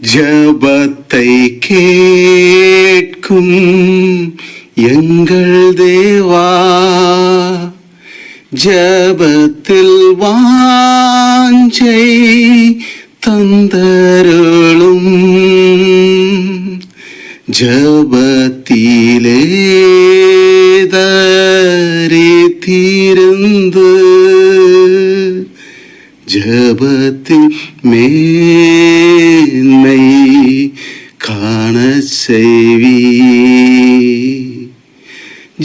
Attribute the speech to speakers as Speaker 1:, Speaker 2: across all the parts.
Speaker 1: ஜபத்தை கேட்கும் எங்கள் தேவா, ஜபத்தில் வாஞ்சை தந்தருளும், ஜபத்திலே தரித்திருந்து ஜபத்தின் மேன்மை காண செய்வி.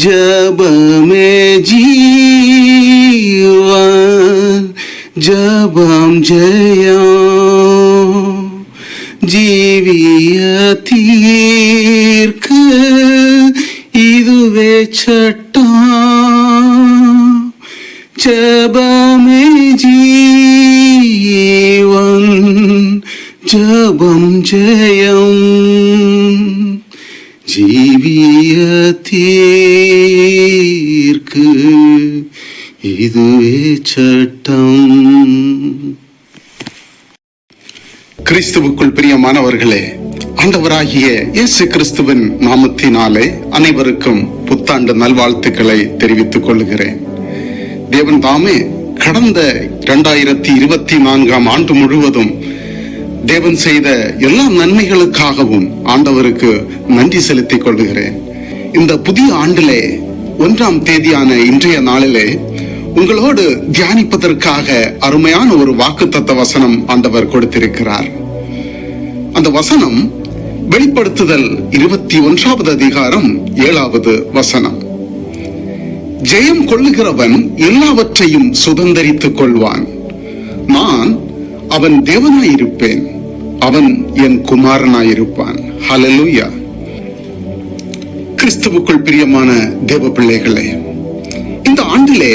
Speaker 1: ஜபமே ஜீவன், ஜபம் ஜெயம், ஜீவிய தீர்க்கு இதுவே சட்டம். ஜபமே ஜீவன், ஜபம் ஜெயம், ஜீவிய தீர்க்கு இதுவே சட்டம். கிறிஸ்துவுக்குள் பிரியமானவர்களே, ஆண்டவராகிய இயேசு கிறிஸ்துவின் நாமத்தினாலே அனைவருக்கும் புத்தாண்டு நல்வாழ்த்துக்களை தெரிவித்துக் கொள்கிறேன். தேவன் தாமே கடந்த 2024 ஆண்டு முழுவதும் தேவன் செய்த எல்லா நன்மைகளுக்காகவும் ஆண்டவருக்கு நன்றி செலுத்திக் கொள்கிறேன். இந்த புதிய ஆண்டிலே 1ஆம் தேதியான இன்றைய நாளிலே உங்களோடு தியானிப்பதற்காக அருமையான ஒரு வாக்குத்தத்த வசனம் ஆண்டவர் கொடுத்திருக்கிறார். அந்த வசனம் வெளிப்படுத்துதல் 21வது அதிகாரம் 7வது வசனம். ஜெயம் கொள்ளுகிறவன் எல்லாவற்றையும் சுதந்தரித்துக் கொள்வான். நான் அவன் தேவனாயிருப்பேன், அவன் என் குமாரனாயிருப்பான். ஹல்லேலூயா. கிறிஸ்துவுக்குள் பிரியமான தேவ பிள்ளைகளே, இந்த ஆண்டிலே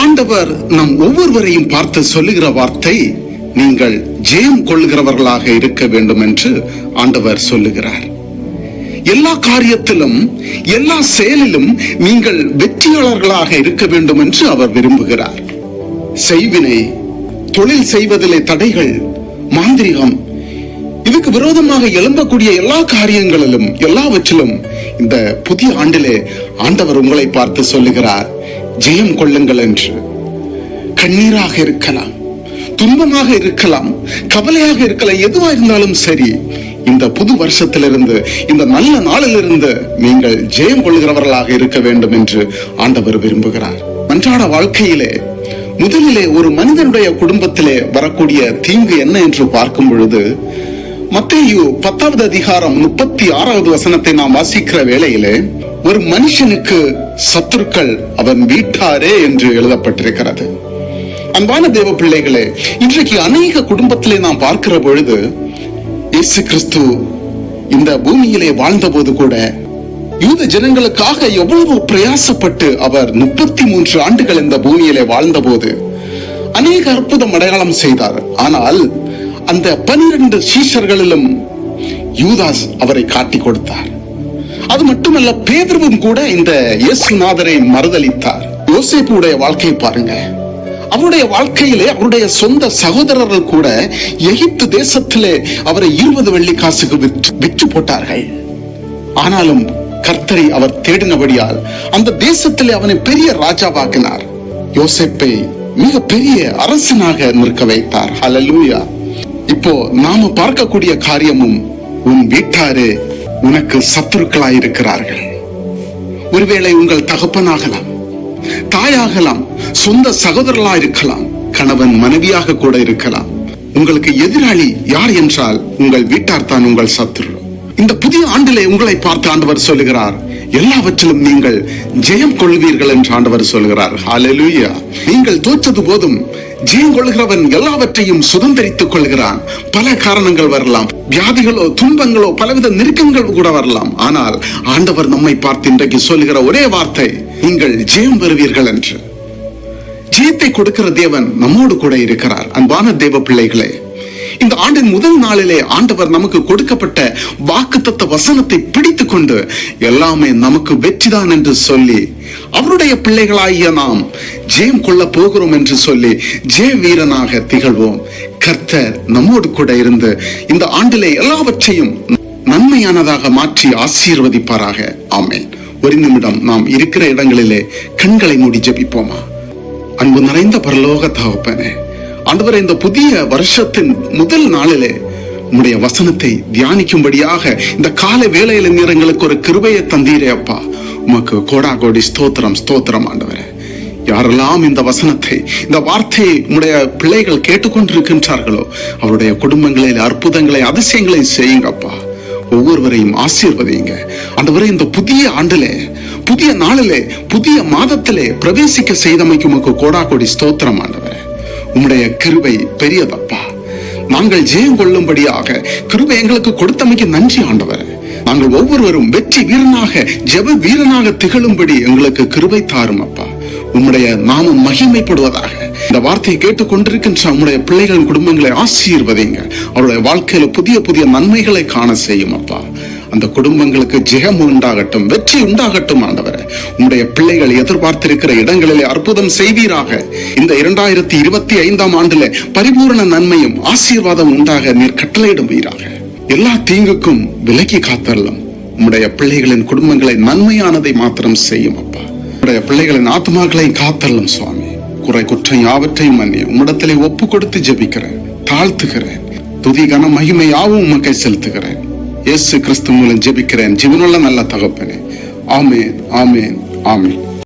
Speaker 1: ஆண்டவர் நம் ஒவ்வொருவரையும் பார்த்து சொல்லுகிற வார்த்தை, நீங்கள் ஜெயம் கொள்ளுகிறவர்களாக இருக்க வேண்டும் என்று ஆண்டவர் சொல்லுகிறார். எல்லா காரியத்திலும் எல்லா செயலிலும் நீங்கள் வெற்றியாளர்களாக இருக்க வேண்டும் என்று அவர் விரும்புகிறார். செய்வினை, தொழில் செய்வதிலே தடைகள், மாந்திரிகம், இதுக்கு விரோதமாக எழும்பக்கூடிய எல்லா காரியங்களிலும் எல்லாவற்றிலும் இந்த புதிய ஆண்டிலே ஆண்டவர் உங்களை பார்த்து சொல்லுகிறார், ஜெயம் கொள்ளுங்கள் என்று. கண்ணீராக இருக்கலாம், துன்பமாக இருக்கலாம், கவலையாக இருக்கலாம், எதுவா இருந்தாலும் சரி, இந்த புது வருஷத்திலிருந்து, இந்த நல்ல நாளிலிருந்து நீங்கள் ஜெயம் கொள்கிறவர்களாக இருக்க வேண்டும் என்று ஆண்டவர் விரும்புகிறார். அன்றாட வாழ்க்கையிலே முதலிலே ஒரு மனிதனுடைய குடும்பத்திலே வரக்கூடிய தீங்கு என்ன என்று பார்க்கும் பொழுது, மத்தேயு 10வது அதிகாரம் 36வது வசனத்தை நாம் வாசிக்கிற வேளையிலே, ஒரு மனுஷனுக்கு சத்துருக்கள் அவன் வீட்டாரே என்று எழுதப்பட்டிருக்கிறது. அன்பான தேவ பிள்ளைகளே, இன்றைக்கு அநேக குடும்பத்திலே நாம் பார்க்கிற பொழுது, இயேசு கிறிஸ்து இந்த பூமியிலே வாழ்ந்த போது கூட யூத ஜனங்களுக்காக எவ்வளவு பிரயாசப்பட்டு அவர் 33 ஆண்டுகள் இந்த பூமியிலே வாழ்ந்த போது அநேக அற்புதம் அடையாளம் செய்தார். ஆனால் அந்த 12 சீஷர்களிலும் யூதாஸ் அவரை காட்டி கொடுத்தார். அது மட்டுமல்ல, பேதுருவும் கூட இந்த இயேசுநாதரை மறுதலித்தார். யோசேப்புடைய வாழ்க்கையை பாருங்க. அவருடைய வாழ்க்கையிலே அவருடைய சொந்த சகோதரர்கள் கூட எகிப்து தேசத்திலே அவரை 20 வெள்ளி காசுக்கு விற்று போட்டார்கள். ஆனாலும் கர்த்தரை அவர் தேடினபடியால் அந்த தேசத்திலே அவனை பெரிய ராஜாவாக்கினார். யோசேப்பை மிக பெரிய அரசனாக நிற்க வைத்தார். ஹல்லேலூயா. இப்போ நாம பார்க்கக்கூடிய காரியமும், உன் வீட்டாரே உனக்கு சத்துருக்களாயிருக்கிறார்கள். ஒருவேளை உங்கள் தகப்பனாகலாம், தாயாகலாம், சொந்த சகோதரர்களா இருக்கலாம், கணவன் மனைவியாக கூட இருக்கலாம். உங்களுக்கு எதிராளி யார் என்றால் உங்கள் வீட்டார் தான் உங்கள் சத்துரு. இந்த புதிய ஆண்டிலே உங்களை பார்த்து ஆண்டவர் சொல்லுகிறார், எல்லாவற்றிலும் நீங்கள் ஜெயம் கொள்வீர்கள் என்று ஆண்டவர் சொல்கிறார். ஹல்லேலூயா. நீங்கள் தோற்றது போதும் ஜெயம் கொள்கிறவன் எல்லாவற்றையும் சுதந்தரித்துக் கொள்கிறான். பல காரணங்கள் வரலாம், வியாதிகளோ துன்பங்களோ பலவித நெருக்கங்கள் கூட வரலாம். ஆனால் ஆண்டவர் நம்மை பார்த்து இன்றைக்கு சொல்லுகிற ஒரே வார்த்தை, நீங்கள் ஜெயம் பெறுவீர்கள் என்று. ஜெயத்தை கொடுக்கிற தேவன் நம்மோடு கூட இருக்கிறார். அன்பான தேவ பிள்ளைகளே, இந்த ஆண்டின் முதல் நாளிலே ஆண்டவர் நமக்கு கொடுக்கப்பட்ட வாக்குத்தத்த வசனத்தை பிடித்துக் கொண்டு எல்லாமே நமக்கு வெற்றிதான் என்று சொல்லி அவருடைய பிள்ளைகளாகிய நாம் ஜெயம் கொள்ள போகிறோம் என்று சொல்லி ஜெய வீரனாக திகழ்வோம். கர்த்தர் நம்மோடு கூட இருந்து இந்த ஆண்டிலே எல்லாவற்றையும் நன்மையானதாக மாற்றி ஆசீர்வதிப்பாராக. ஆமென். ஒரு நிமிடம் நாம் இருக்கிற இடங்களிலே கண்களை மூடி ஜெபிப்போமா? அன்பு நிறைந்த பரலோக தகப்பனே, ஆண்டவரே, இந்த புதிய வருஷத்தின் முதல் நாளிலே உம்முடைய வசனத்தை தியானிக்கும்படியாக இந்த கால வேளையில நீர் எங்களுக்கு ஒரு கிருபையை தந்தீரே அப்பா. உமக்கு கோடா கோடி ஸ்தோத்திரம், ஸ்தோத்திரம் ஆண்டவரே. யாரெல்லாம் இந்த வசனத்தை, இந்த வார்த்தையை உம்முடைய பிள்ளைகள் கேட்டுக்கொண்டிருக்கின்றார்களோ அவருடைய குடும்பங்களில் அற்புதங்களை, அதிசயங்களை செய்யுங்கப்பா. ஒவ்வொருவரையும் ஆசீர்வதிங்க ஆண்டவரே. இந்த புதிய ஆண்டிலே, புதிய நாளிலே, புதிய மாதத்திலே பிரவேசிக்க செய்தமைக்கு உமக்கு கோடா கோடி ஸ்தோத்திரம் ஆண்டவரே. உம்முடைய கிருபை பெரியதப்பா. நாங்கள் ஜெயம் கொள்ளும்படியாக கிருபை எங்களுக்கு கொடுத்தமைக்கு நன்றி ஆண்டவரே. நாங்கள் ஒவ்வொருவரும் வெற்றி வீரனாக, ஜெப வீரனாக திகழும்படி எங்களுக்கு கிருபை தாரும் அப்பா. உம்முடைய நாமம் மகிமைப்படுவதாக. இந்த வார்த்தையை கேட்டுக்கொண்டிருக்கின்ற உம்முடைய பிள்ளைகளின் குடும்பங்களை ஆசீர்வதிங்க. அவருடைய வாழ்க்கையில புதிய புதிய நன்மைகளை காண செய்யும் அப்பா. அந்த குடும்பங்களுக்கு ஜெயம் உண்டாகட்டும், வெற்றி உண்டாகட்டும் ஆண்டவரே. உம்முடைய பிள்ளைகள் எதிர்பார்த்திருக்கிற இடங்களிலே அற்புதம் செய்வீராக. இந்த 2025ஆம் ஆண்டிலே பரிபூர்ண நன்மையும் ஆசீர்வாதம் உண்டாக நீர் கட்டளையிடுவீராக. எல்லா தீங்குக்கும் விலக்கி காத்தரலாம். உம்முடைய பிள்ளைகளின் குடும்பங்களை நன்மையானதை மாத்திரம் செய்யும் அப்பா. உம்முடைய பிள்ளைகளின் ஆத்மாக்களை காத்தரலாம் சுவாமி. குறை குற்றம் யாவற்றையும் மன்னி உம்மிடத்திலே ஒப்பு கொடுத்து ஜெபிக்கிறேன், தாழ்த்துகிறேன். துதி கன மகிமை யாவும் உமக்கை செலுத்துகிறேன். இயேசு கிறிஸ்து மூலம் ஜெபிக்கிறேன் ஜீவனுள்ள நல்ல தகப்பனே. ஆமென், ஆமென், ஆமென்.